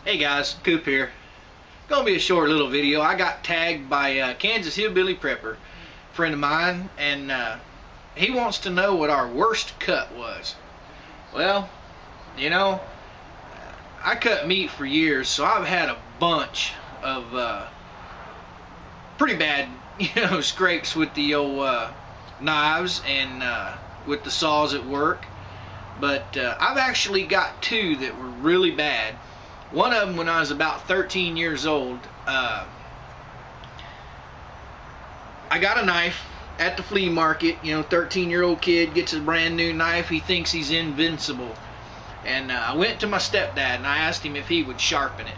Hey guys, Coop here. Gonna be a short little video. I got tagged by Kansas Hillbillyprepper, friend of mine, and he wants to know what our worst cut was. Well, you know, I cut meat for years, so I've had a bunch of pretty bad, scrapes with the old knives and with the saws at work. But I've actually got two that were really bad. One of them when I was about 13 years old. I got a knife at the flea market. 13-year-old kid gets a brand new knife. He thinks he's invincible. And I went to my stepdad and I asked him if he would sharpen it.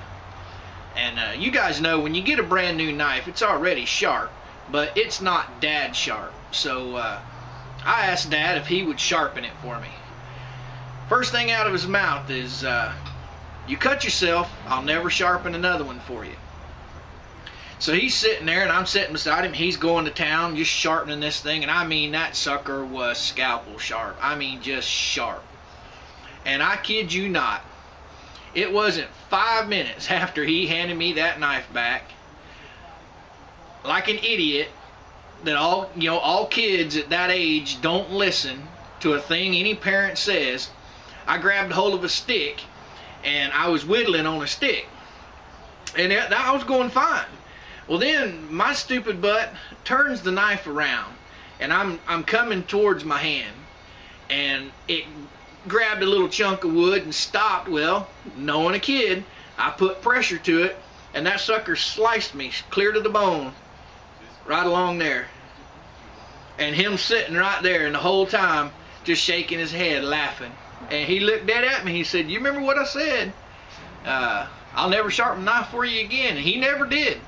And you guys know when you get a brand new knife, it's already sharp, but it's not dad sharp. So I asked Dad if he would sharpen it for me. First thing out of his mouth is, you cut yourself, I'll never sharpen another one for you. So he's sitting there and I'm sitting beside him. He's going to town just sharpening this thing, and I mean that sucker was scalpel sharp. I mean just sharp. And I kid you not, it wasn't 5 minutes after he handed me that knife back, like an idiot, that all kids at that age don't listen to a thing any parent says. I grabbed hold of a stick and I was whittling on a stick, and I was going fine. Well, then my stupid butt turns the knife around, and I'm coming towards my hand, and it grabbed a little chunk of wood and stopped. Well, knowing a kid, I put pressure to it, and that sucker sliced me clear to the bone, right along there. And him sitting right there, and the whole time just shaking his head, laughing. And he looked dead at me. He said, "You remember what I said? I'll never sharpen a knife for you again." And he never did.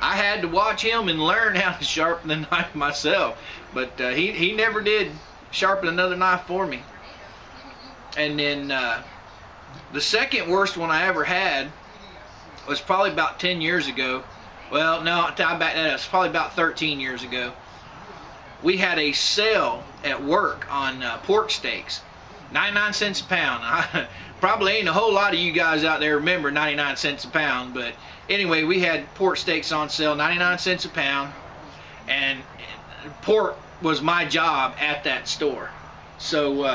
I had to watch him and learn how to sharpen the knife myself. But he never did sharpen another knife for me. And then the second worst one I ever had was probably about 10 years ago. Well, no, I back that up. It's probably about 13 years ago. We had a sale at work on pork steaks. 99 cents a pound. Probably ain't a whole lot of you guys out there remember 99 cents a pound, but anyway, we had pork steaks on sale, 99 cents a pound, and pork was my job at that store. So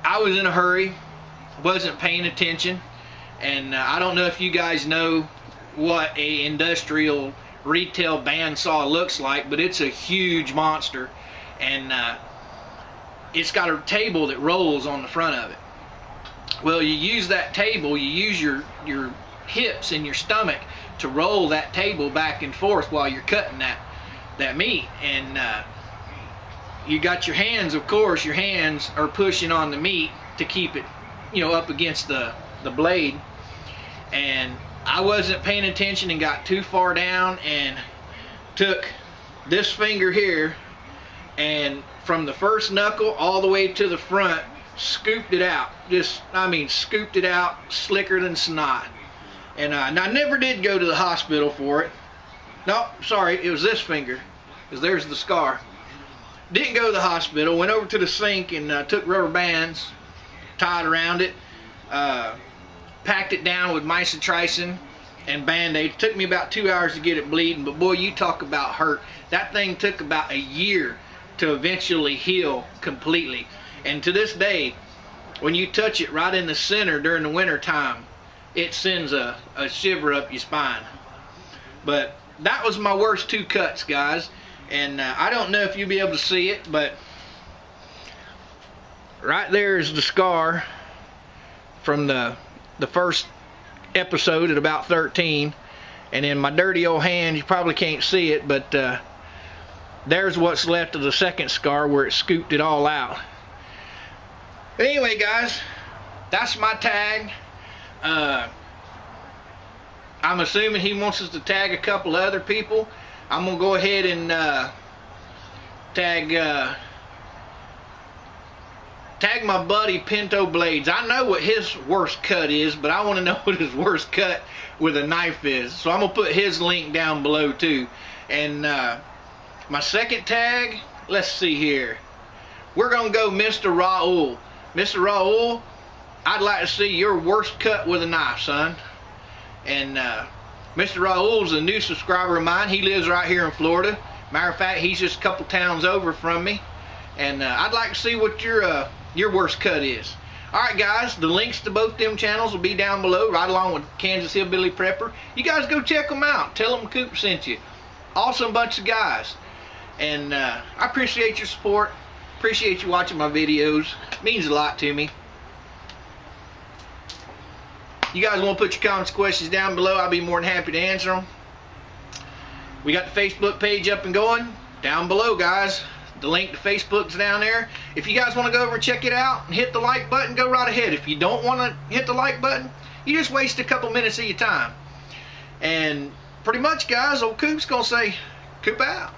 I was in a hurry, wasn't paying attention, and I don't know if you guys know what a industrial retail bandsaw looks like, but it's a huge monster, and it's got a table that rolls on the front of it. Well, you use that table, you use your hips and your stomach to roll that table back and forth while you're cutting that meat. And you got your hands, of course, your hands are pushing on the meat to keep it, up against the blade. And I wasn't paying attention and got too far down and took this finger here and from the first knuckle all the way to the front, scooped it out. Scooped it out slicker than snot. And I never did go to the hospital for it. No, sorry, it was this finger, because there's the scar. Didn't go to the hospital, went over to the sink and took rubber bands, tied around it, packed it down with misotricin and Band-Aid. It took me about 2 hours to get it bleeding, but boy, you talk about hurt. That thing took about a year to eventually heal completely. And to this day, when you touch it right in the center during the winter time, it sends a shiver up your spine. But that was my worst two cuts, guys. And I don't know if you'll be able to see it, but right there is the scar from the first episode at about 13. And in my dirty old hand, you probably can't see it, but there's what's left of the second scar where it scooped it all out. But anyway, guys, that's my tag. I'm assuming he wants us to tag a couple of other people. I'm going to go ahead and tag my buddy PintoBlades. I know what his worst cut is, but I want to know what his worst cut with a knife is. So I'm going to put his link down below too. And my second tag, let's see here. We're going to go Mr. Raul. Mr. Raul, I'd like to see your worst cut with a knife, son. And Mr. Raul's a new subscriber of mine. He lives right here in Florida. Matter of fact, he's just a couple towns over from me. And I'd like to see what your worst cut is. Alright guys, the links to both them channels will be down below, right along with Kansas Hillbilly Prepper. You guys go check them out. Tell them Coop sent you. Awesome bunch of guys. And I appreciate your support. Appreciate you watching my videos. It means a lot to me. You guys want to put your comments, questions down below, I'll be more than happy to answer them. We got the Facebook page up and going. Down below, guys. The link to Facebook's down there. If you guys want to go over and check it out and hit the like button, go right ahead. If you don't want to hit the like button, you just waste a couple minutes of your time. And pretty much, guys, old Coop's going to say, Coop out.